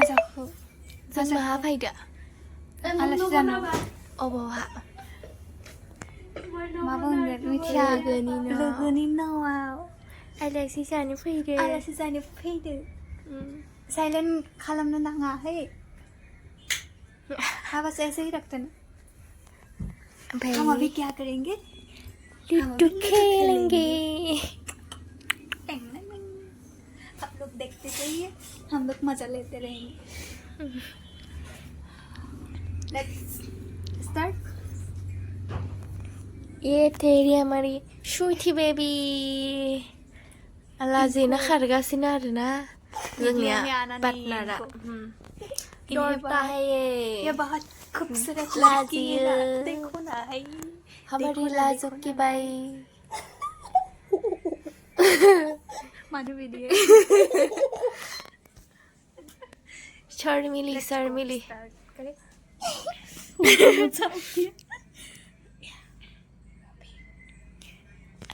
जाखो जों माहा फैदो आलासि जानो अबावहा मा बुंगोन मिथिया लोगोनि न'आव आलासि जानो फैदो आलासि जानो फैदो साइलेन्ट खालामनो नाङाहै आवाज ऐसे ही रखते ना हम अभी क्या करेंगे लूडो खेलेंगे आप लोग देखते रहिए हम लोग मजा लेते रहेंगे लेट्स स्टार्ट ये तेरी हमारी स्वीटी बेबी लाजिना खारगासिनो आरोना जोंनिया पार्टनारा डरता है ये बहुत खूबसूरत लड़की है ना, देखो ना है हमारी लाजुक की बाई मानो वीडियो शर्मिली शर्मिली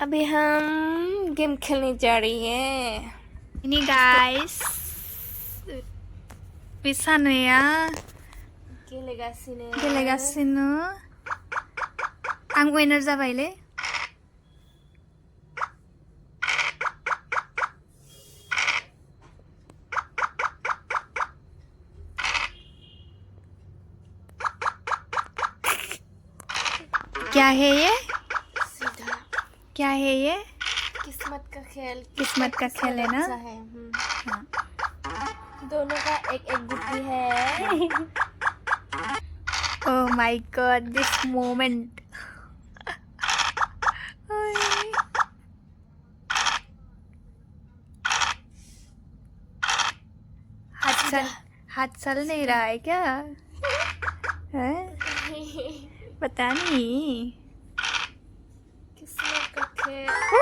अभी हम गेम खेलने जा रही हैं ini guys bisa nih ya गेलेगासिनो आं विनर जाबायले क्या है ये सीधा क्या है ये किस्मत का खेल है ना अच्छा है हाँ। दोनों का एक एक गुट्टी है Oh my god, this moment. हाथ चल नहीं रहा है क्या है पता नहीं किस्मत का खेल